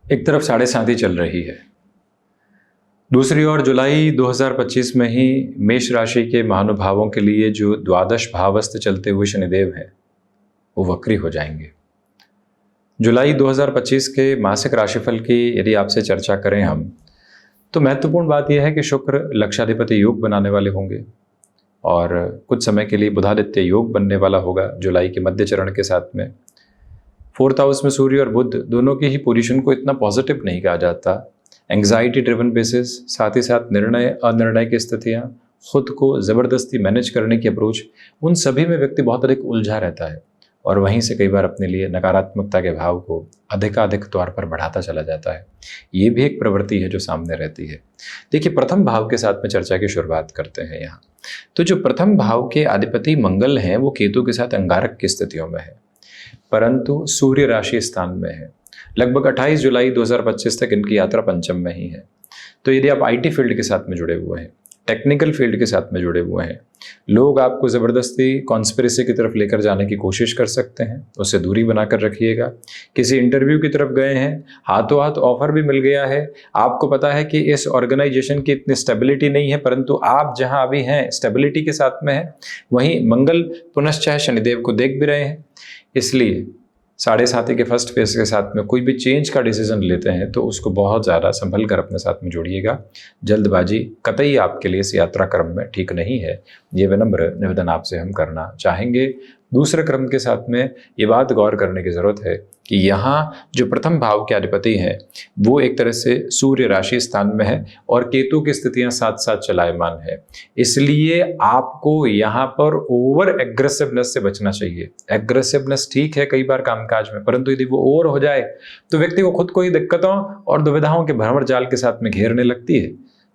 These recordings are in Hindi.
एक तरफ 7.5 चल रही है, दूसरी ओर जुलाई 2025 में ही मेष राशि के महानुभावों के लिए जो द्वादश भावस्थ चलते हुए शनिदेव हैं वो वक्री हो जाएंगे। जुलाई 2025 के मासिक राशिफल की यदि आपसे चर्चा करें हम, तो महत्वपूर्ण बात यह है कि शुक्र लक्षाधिपति योग बनाने वाले होंगे और कुछ समय के लिए बुधादित्य योग बनने वाला होगा जुलाई के मध्य चरण के साथ में। 4th हाउस में सूर्य और बुध दोनों की ही पोजीशन को इतना पॉजिटिव नहीं कहा जाता। एंग्जाइटी ड्रिवन बेसिस, साथ ही साथ निर्णय अनिर्णय की स्थितियाँ, खुद को ज़बरदस्ती मैनेज करने की अप्रोच, उन सभी में व्यक्ति बहुत अधिक उलझा रहता है और वहीं से कई बार अपने लिए नकारात्मकता के भाव को अधिकाधिक तौर पर बढ़ाता चला जाता है। ये भी एक प्रवृत्ति है जो सामने रहती है। देखिए, प्रथम भाव के साथ में चर्चा की शुरुआत करते हैं यहाँ। तो जो प्रथम भाव के अधिपति मंगल हैं वो केतु के साथ अंगारक की स्थितियों में है, परंतु सूर्य राशि स्थान में है। लगभग 28 जुलाई 2025 तक इनकी यात्रा पंचम में ही है। तो यदि आप आईटी फील्ड के साथ में जुड़े हुए हैं, टेक्निकल फील्ड के साथ में जुड़े हुए हैं, लोग आपको ज़बरदस्ती कॉन्स्पिरेसी की तरफ लेकर जाने की कोशिश कर सकते हैं, उससे दूरी बनाकर रखिएगा। किसी इंटरव्यू की तरफ गए हैं, हाथों हाथ ऑफर भी मिल गया है, आपको पता है कि इस ऑर्गेनाइजेशन की इतनी स्टेबिलिटी नहीं है, परंतु आप जहां अभी हैं स्टेबिलिटी के साथ में हैं, वहीं मंगल पुनश्च शनिदेव को देख भी रहे हैं। इसलिए 7.5 के फर्स्ट फेज के साथ में कोई भी चेंज का डिसीजन लेते हैं तो उसको बहुत ज़्यादा संभल कर अपने साथ में जोड़िएगा। जल्दबाजी कतई आपके लिए इस यात्रा क्रम में ठीक नहीं है, ये विनम्र निवेदन आपसे हम करना चाहेंगे। दूसरे क्रम के साथ में ये बात गौर करने की ज़रूरत है कि यहाँ जो प्रथम भाव के अधिपति हैं वो एक तरह से सूर्य राशि स्थान में है और केतु की स्थितियाँ साथ साथ चलायमान है। इसलिए आपको यहाँ पर ओवर एग्रेसिवनेस से बचना चाहिए। एग्रेसिवनेस ठीक है कई बार कामकाज में, परंतु यदि वो ओवर हो जाए तो व्यक्ति को खुद को ही दिक्कतों और दुविधाओं के भंवर जाल के साथ में घेरने लगती है।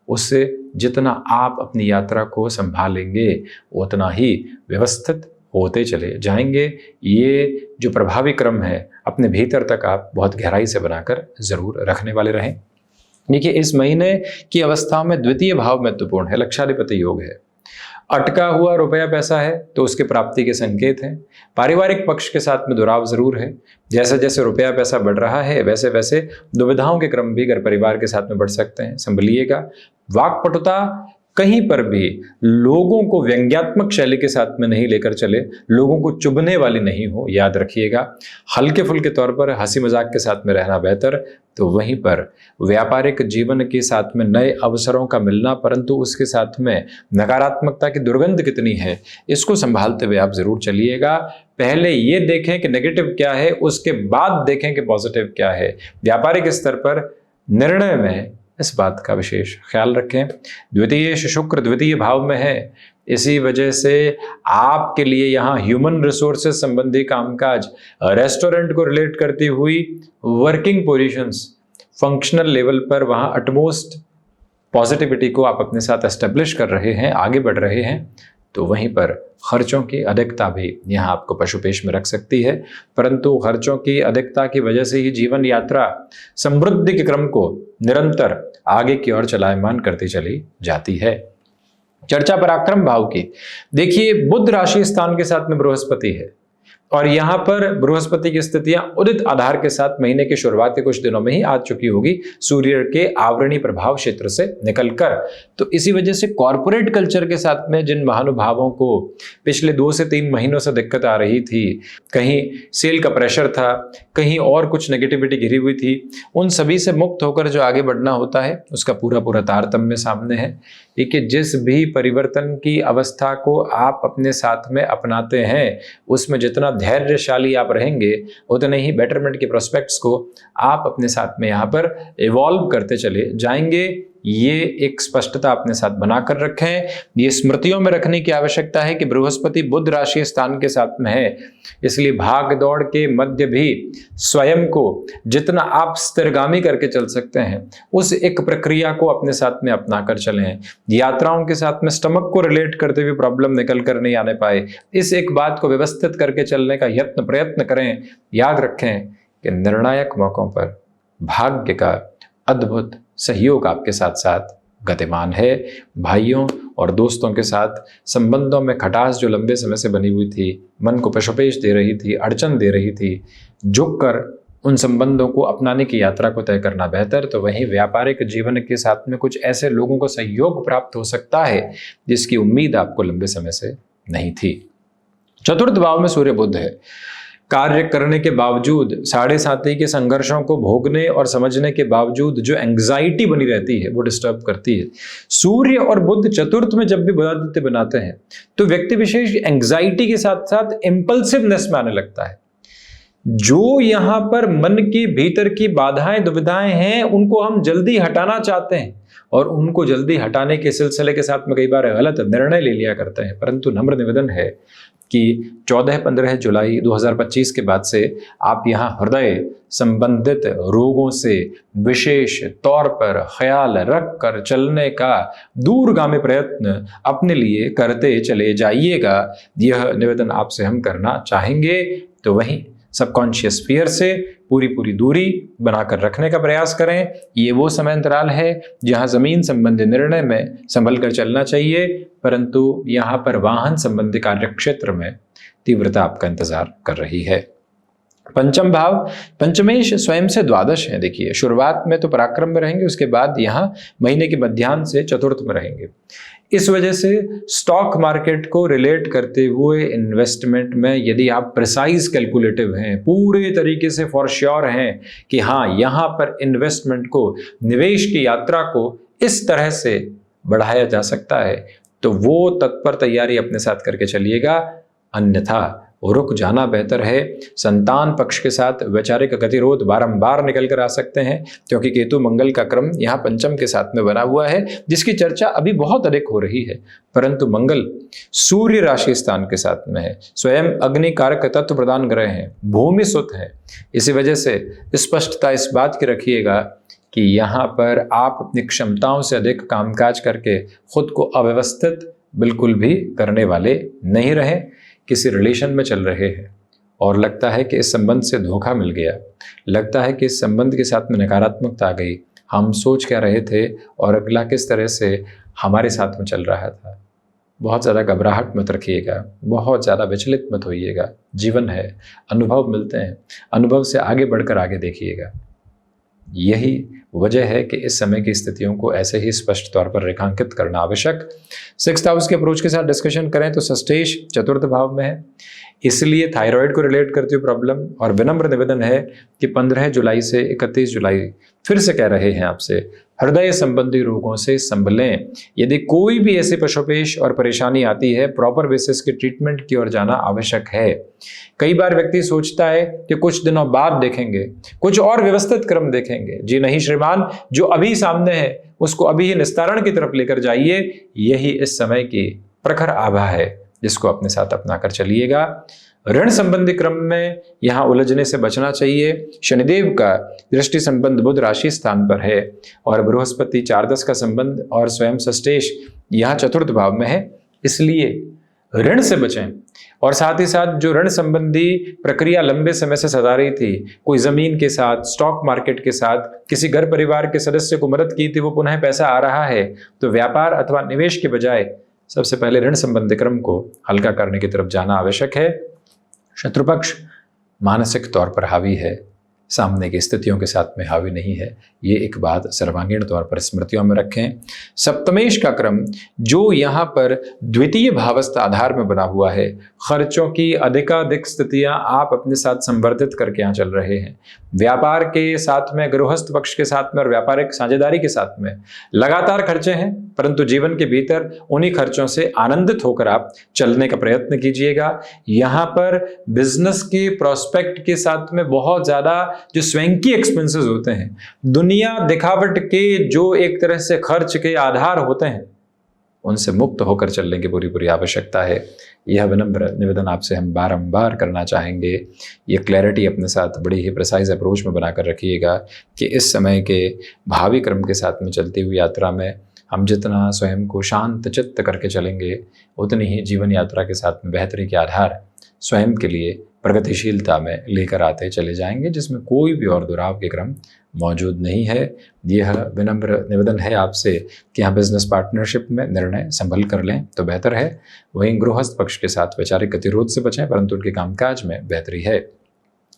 उससे जितना आप अपनी यात्रा को संभालेंगे उतना ही व्यवस्थित होते चले जाएंगे। ये जो प्रभावी क्रम है अपने भीतर तक आप बहुत गहराई से बनाकर जरूर रखने वाले रहें। देखिए, इस महीने की अवस्था में द्वितीय भाव महत्वपूर्ण है, लक्षाधिपति योग है। अटका हुआ रुपया पैसा है तो उसके प्राप्ति के संकेत हैं। पारिवारिक पक्ष के साथ में दुराव जरूर है। जैसे जैसे रुपया पैसा बढ़ रहा है वैसे वैसे दुविधाओं के क्रम भी घर परिवार के साथ में बढ़ सकते हैं, संभलिएगा। वाक्पटुता कहीं पर भी लोगों को व्यंग्यात्मक शैली के साथ में नहीं लेकर चले, लोगों को चुभने वाली नहीं हो, याद रखिएगा। हल्के फुल्के तौर पर हंसी मजाक के साथ में रहना बेहतर। तो वहीं पर व्यापारिक जीवन के साथ में नए अवसरों का मिलना, परंतु उसके साथ में नकारात्मकता की दुर्गंध कितनी है इसको संभालते हुए आप जरूर चलिएगा। पहले ये देखें कि नेगेटिव क्या है, उसके बाद देखें कि पॉजिटिव क्या है। व्यापारिक स्तर पर निर्णय में इस बात का विशेष ख्याल रखें। द्वितीय शुक्र द्वितीय भाव में है, इसी वजह से आपके लिए यहाँ ह्यूमन रिसोर्सेज संबंधी कामकाज, रेस्टोरेंट को रिलेट करती हुई वर्किंग पोजीशंस, फंक्शनल लेवल पर वहाँ अटमोस्ट पॉजिटिविटी को आप अपने साथ एस्टेब्लिश कर रहे हैं, आगे बढ़ रहे हैं। तो वहीं पर खर्चों की अधिकता भी यहाँ आपको पशुपेश में रख सकती है, परंतु खर्चों की अधिकता की वजह से ही जीवन यात्रा समृद्धि के क्रम को निरंतर आगे की ओर चलायमान करती चली जाती है। चर्चा पराक्रम भाव की। देखिए, बुध राशि स्थान के साथ में बृहस्पति है और यहाँ पर बृहस्पति की स्थितियां उदित आधार के साथ महीने की शुरुआत के कुछ दिनों में ही आ चुकी होगी सूर्य के आवरणी प्रभाव क्षेत्र से निकलकर। तो इसी वजह से कॉरपोरेट कल्चर के साथ में जिन महानुभावों को पिछले 2 से 3 महीनों से दिक्कत आ रही थी, कहीं सेल का प्रेशर था, कहीं और कुछ नेगेटिविटी घिरी हुई थी, उन सभी से मुक्त होकर जो आगे बढ़ना होता है उसका पूरा पूरा तारतम्य सामने है। देखिए, जिस भी परिवर्तन की अवस्था को आप अपने साथ में अपनाते हैं उसमें जितना धैर्यशाली आप रहेंगे उतने ही बेटरमेंट के प्रोस्पेक्ट्स को आप अपने साथ में यहाँ पर इवॉल्व करते चले जाएंगे। ये एक स्पष्टता अपने साथ बनाकर रखें। ये स्मृतियों में रखने की आवश्यकता है कि बृहस्पति बुध राशि स्थान के साथ में है, इसलिए भाग दौड़ के मध्य भी स्वयं को जितना आप स्थिरगामी करके चल सकते हैं उस एक प्रक्रिया को अपने साथ में अपना कर चलें। यात्राओं के साथ में स्टमक को रिलेट करते हुए प्रॉब्लम निकल कर नहीं आने पाए, इस एक बात को व्यवस्थित करके चलने का प्रयत्न करें। याद रखें कि निर्णायक मौकों पर भाग्य का अद्भुत सहयोग आपके साथ साथ गतिमान है। भाइयों और दोस्तों के साथ संबंधों में खटास जो लंबे समय से बनी हुई थी, मन को पशुपेश दे रही थी, अड़चन दे रही थी, झुक कर उन संबंधों को अपनाने की यात्रा को तय करना बेहतर। तो वहीं व्यापारिक जीवन के साथ में कुछ ऐसे लोगों को सहयोग प्राप्त हो सकता है जिसकी उम्मीद आपको लंबे समय से नहीं थी। चतुर्थ भाव में सूर्य बुध है। कार्य करने के बावजूद, साढ़े साथी के संघर्षों को भोगने और समझने के बावजूद जो एंग्जाइटी बनी रहती है वो डिस्टर्ब करती है। सूर्य और बुध चतुर्थ में जब भी बुधादित्य बनाते हैं तो व्यक्ति विशेष एंग्जाइटी के साथ साथ इंपल्सिवनेस में आने लगता है। जो यहां पर मन के भीतर की बाधाएं दुविधाएं हैं उनको हम जल्दी हटाना चाहते हैं और उनको जल्दी हटाने के सिलसिले के साथ में कई बार गलत निर्णय ले लिया करते हैं। परंतु नम्र निवेदन है कि 14-15 जुलाई 2025 के बाद से आप यहाँ हृदय संबंधित रोगों से विशेष तौर पर ख्याल रख कर चलने का दूरगामी प्रयत्न अपने लिए करते चले जाइएगा। यह निवेदन आपसे हम करना चाहेंगे। तो वहीं सबकॉन्शियस फियर से पूरी दूरी बनाकर रखने का प्रयास करें। ये वो समय अंतराल है जहां जमीन संबंधी निर्णय में संभल कर चलना चाहिए, परंतु यहाँ पर वाहन संबंधी कार्यक्षेत्र में तीव्रता आपका इंतजार कर रही है। पंचम भाव, पंचमेश स्वयं से द्वादश है। देखिए, शुरुआत में तो पराक्रम में रहेंगे, उसके बाद यहाँ महीने के मध्याह्न से चतुर्थ में रहेंगे। इस वजह से स्टॉक मार्केट को रिलेट करते हुए इन्वेस्टमेंट में यदि आप प्रिसाइज कैलकुलेटिव हैं, पूरे तरीके से फॉर श्योर हैं कि हाँ यहाँ पर इन्वेस्टमेंट को, निवेश की यात्रा को इस तरह से बढ़ाया जा सकता है, तो वो तत्पर तैयारी अपने साथ करके चलिएगा, अन्यथा रुक जाना बेहतर है। संतान पक्ष के साथ वैचारिक गतिरोध बारंबार निकल कर आ सकते हैं, क्योंकि केतु मंगल का क्रम यहाँ पंचम के साथ में बना हुआ है, जिसकी चर्चा अभी बहुत अधिक हो रही है। परंतु मंगल सूर्य राशि स्थान के साथ में है, स्वयं अग्नि कारक तत्व प्रदान ग्रह हैं, भूमि सुत है। इसी वजह से स्पष्टता इस बात की रखिएगा कि यहाँ पर आप अपनी क्षमताओं से अधिक कामकाज करके खुद को अव्यवस्थित बिल्कुल भी करने वाले नहीं रहे। किसी रिलेशन में चल रहे हैं और लगता है कि इस संबंध से धोखा मिल गया, लगता है कि इस संबंध के साथ में नकारात्मकता आ गई, हम सोच क्या रहे थे और अगला किस तरह से हमारे साथ में चल रहा था। बहुत ज़्यादा घबराहट मत रखिएगा, बहुत ज़्यादा विचलित मत होइएगा। जीवन है, अनुभव मिलते हैं, अनुभव से आगे बढ़कर आगे देखिएगा। यही वजह है कि इस समय की स्थितियों को ऐसे ही स्पष्ट तौर पर रेखांकित करना आवश्यक। 6th हाउस के अप्रोच के साथ डिस्कशन करें तो सस्टेश चतुर्थ भाव में है, इसलिए थायराइड को रिलेट करती हुई प्रॉब्लम। और विनम्र निवेदन है कि 15 जुलाई से 31 जुलाई फिर से कह रहे हैं आपसे, हृदय संबंधी रोगों से संभलें। यदि कोई भी ऐसी पशुपेश और परेशानी आती है, प्रॉपर बेसिस के ट्रीटमेंट की ओर जाना आवश्यक है। कई बार व्यक्ति सोचता है कि कुछ दिनों बाद देखेंगे, कुछ और व्यवस्थित क्रम देखेंगे। जी नहीं श्रीमान, जो अभी सामने है उसको अभी ही निस्तारण की तरफ लेकर जाइए। यही इस समय की प्रखर आभा है जिसको अपने साथ अपना कर चलिएगा। ऋण संबंधी क्रम में यहाँ उलझने से बचना चाहिए। शनिदेव का दृष्टि संबंध बुध राशि स्थान पर है और बृहस्पति 4-10 का संबंध और स्वयं सष्टेश यहाँ चतुर्थ भाव में है, इसलिए ऋण से बचें। और साथ ही साथ जो ऋण संबंधी प्रक्रिया लंबे समय से सता रही थी, कोई जमीन के साथ, स्टॉक मार्केट के साथ, किसी घर परिवार के सदस्य को मदद की थी, वो पुनः पैसा आ रहा है, तो व्यापार अथवा निवेश के बजाय सबसे पहले ऋण संबंधी क्रम को हल्का करने की तरफ जाना आवश्यक है। शत्रुपक्ष मानसिक तौर पर हावी है, सामने की स्थितियों के साथ में हावी नहीं है। ये एक बात सर्वांगीण तौर पर स्मृतियों में रखें। सप्तमेश का क्रम जो यहाँ पर द्वितीय भावस्थ आधार में बना हुआ है, खर्चों की अधिकाधिक स्थितियां आप अपने साथ संवर्धित करके यहाँ चल रहे हैं। व्यापार के साथ में, गृहस्थ पक्ष के साथ में और व्यापारिक साझेदारी के साथ में लगातार खर्चे हैं, परंतु जीवन के भीतर उन्हीं खर्चों से आनंदित होकर आप चलने का प्रयत्न कीजिएगा। यहाँ पर बिजनेस के प्रोस्पेक्ट के साथ में बहुत ज्यादा जो स्वयं की एक्सपेंसेस होते हैं, दुनिया दिखावट के जो एक तरह से खर्च के आधार होते हैं, उनसे मुक्त होकर चलने की पूरी आवश्यकता है। यह विनम्र निवेदन आपसे हम बारंबार करना चाहेंगे। ये क्लैरिटी अपने साथ बड़ी ही प्रिसाइज अप्रोच में बनाकर रखिएगा कि इस समय के भावी क्रम के साथ में चलती हुई यात्रा में हम जितना स्वयं को शांत चित्त करके चलेंगे, उतनी ही जीवन यात्रा के साथ में बेहतरी के आधार स्वयं के लिए प्रगतिशीलता में लेकर आते चले जाएंगे, जिसमें कोई भी और दुराव के क्रम मौजूद नहीं है। यह विनम्र निवेदन है आपसे कि यहाँ बिजनेस पार्टनरशिप में निर्णय संभल कर लें तो बेहतर है। वहीं गृहस्थ पक्ष के साथ वैचारिक गतिरोध से बचें, परंतु उनके कामकाज में बेहतरी है।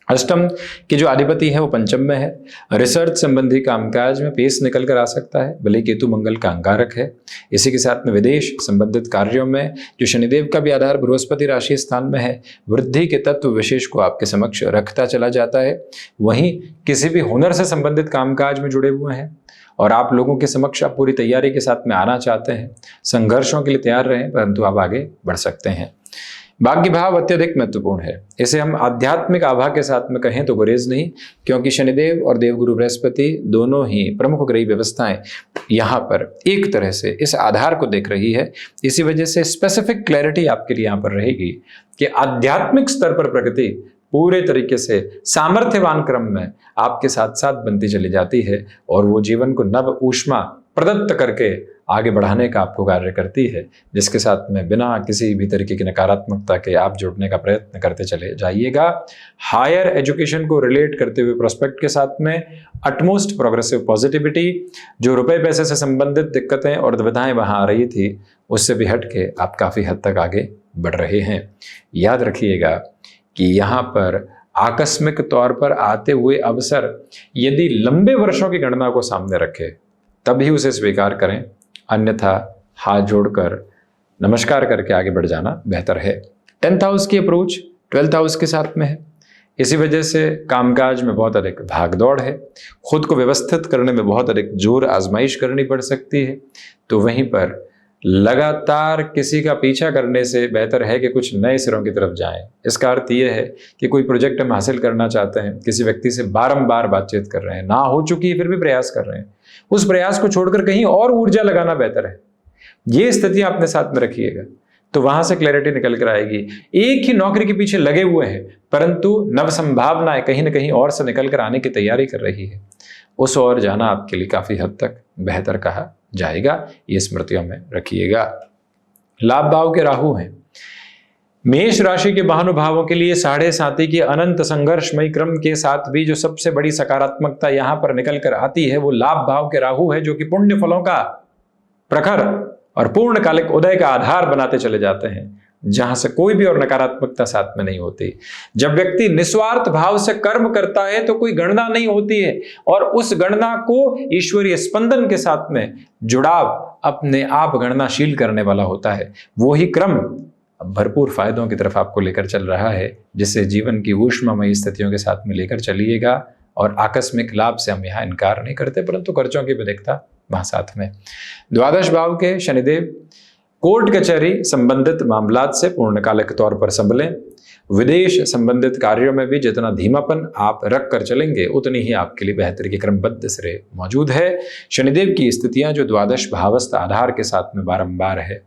अष्टम के जो अधिपति है वो पंचम में है। रिसर्च संबंधी कामकाज में पेश निकल कर आ सकता है, भले केतु मंगल का अंगारक है। इसी के साथ में विदेश संबंधित कार्यों में जो शनिदेव का भी आधार बृहस्पति राशि स्थान में है, वृद्धि के तत्व विशेष को आपके समक्ष रखता चला जाता है। वहीं किसी भी हुनर से संबंधित कामकाज में जुड़े हुए हैं और आप लोगों के समक्ष आप पूरी तैयारी के साथ में आना चाहते हैं, संघर्षों के लिए तैयार रहें, परंतु आप आगे बढ़ सकते हैं। भाग्य भाव अत्यधिक महत्वपूर्ण है। इसे हम आध्यात्मिक आभा के साथ में कहें तो गुरेज नहीं, क्योंकि शनिदेव और देवगुरु बृहस्पति दोनों ही प्रमुख ग्रही व्यवस्थाएं यहाँ पर एक तरह से इस आधार को देख रही है। इसी वजह से स्पेसिफिक क्लैरिटी आपके लिए यहाँ पर रहेगी कि आध्यात्मिक स्तर पर प्रगति पूरे तरीके से सामर्थ्यवान क्रम में आपके साथ साथ बनती चली जाती है और वो जीवन को नव ऊष्मा प्रदत्त करके आगे बढ़ाने का आपको कार्य करती है, जिसके साथ में बिना किसी भी तरीके की नकारात्मकता के आप जुड़ने का प्रयत्न करते चले जाइएगा। हायर एजुकेशन को रिलेट करते हुए प्रोस्पेक्ट के साथ में अटमोस्ट प्रोग्रेसिव पॉजिटिविटी, जो रुपए पैसे से संबंधित दिक्कतें और दुविधाएं वहां आ रही थी उससे भी हट के आप काफी हद तक आगे बढ़ रहे हैं। याद रखिएगा कि यहाँ पर आकस्मिक तौर पर आते हुए अवसर यदि लंबे वर्षों की गणना को सामने रखे तभी उसे स्वीकार करें, अन्यथा हाथ जोड़कर नमस्कार करके आगे बढ़ जाना बेहतर है। 10th हाउस की अप्रोच 12th हाउस के साथ में है। इसी वजह से कामकाज में बहुत अधिक भागदौड़ है, खुद को व्यवस्थित करने में बहुत अधिक जोर आजमाइश करनी पड़ सकती है। तो वहीं पर लगातार किसी का पीछा करने से बेहतर है कि कुछ नए सिरों की तरफ जाएं। इसका अर्थ यह है कि कोई प्रोजेक्ट हम हासिल करना चाहते हैं, किसी व्यक्ति से बारंबार बातचीत कर रहे हैं, ना हो चुकी है फिर भी प्रयास कर रहे हैं, उस प्रयास को छोड़कर कहीं और ऊर्जा लगाना बेहतर है। ये स्थिति अपने साथ में रखिएगा तो वहां से क्लैरिटी निकल कर आएगी। एक ही नौकरी के पीछे लगे हुए हैं परंतु नव संभावनाएं कहीं ना कहीं और से निकल कर आने की तैयारी कर रही है, उस ओर जाना आपके लिए काफी हद तक बेहतर कहा जाएगा। ये स्मृतियों में रखिएगा। लाभ भाव के राहु हैं। मेष राशि के महानुभावों के लिए 7.5 की अनंत संघर्षमयी क्रम के साथ भी जो सबसे बड़ी सकारात्मकता यहां पर निकल कर आती है वो लाभ भाव के राहु है, जो कि पुण्य फलों का प्रखर और पूर्णकालिक उदय का आधार बनाते चले जाते हैं, जहां से कोई भी और नकारात्मकता साथ में नहीं होती। जब व्यक्ति निस्वार्थ भाव से कर्म करता है तो कोई गणना नहीं होती है और उस गणना को ईश्वरीय स्पंदन के साथ में जुड़ाव अपने आप गणनाशील करने वाला होता है। वो ही क्रम भरपूर फायदों की तरफ आपको लेकर चल रहा है, जिससे जीवन की ऊष्मामयी स्थितियों के साथ में लेकर चलिएगा। और आकस्मिक लाभ से हम यहाँ इनकार नहीं करते, परंतु खर्चों की विधिकता वहां साथ में। द्वादश भाव के शनिदेव कोर्ट कचहरी संबंधित मामलात से पूर्णकालिक तौर पर संभलें। विदेश संबंधित कार्यों में भी जितना धीमापन आप रख कर चलेंगे उतनी ही आपके लिए बेहतरी की क्रमबद्ध श्रेय मौजूद है। शनिदेव की स्थितियां जो द्वादश भावस्थ आधार के साथ में बारंबार है,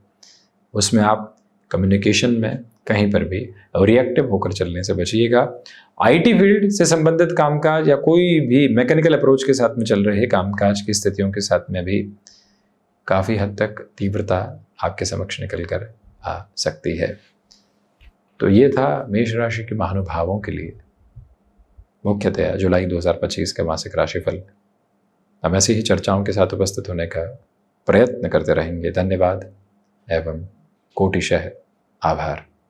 उसमें आप कम्युनिकेशन में कहीं पर भी रिएक्टिव होकर चलने से बचिएगा। आईटी फील्ड से संबंधित कामकाज या कोई भी मैकेनिकल अप्रोच के साथ में चल रहे कामकाज की स्थितियों के साथ में भी काफी हद तक तीव्रता आपके समक्ष निकल कर आ सकती है। तो ये था मेष राशि के महानुभावों के लिए मुख्यतया जुलाई 2025 का मासिक राशिफल। हम ऐसी ही चर्चाओं के साथ उपस्थित होने का प्रयत्न करते रहेंगे। धन्यवाद एवं कोटिशः आभार।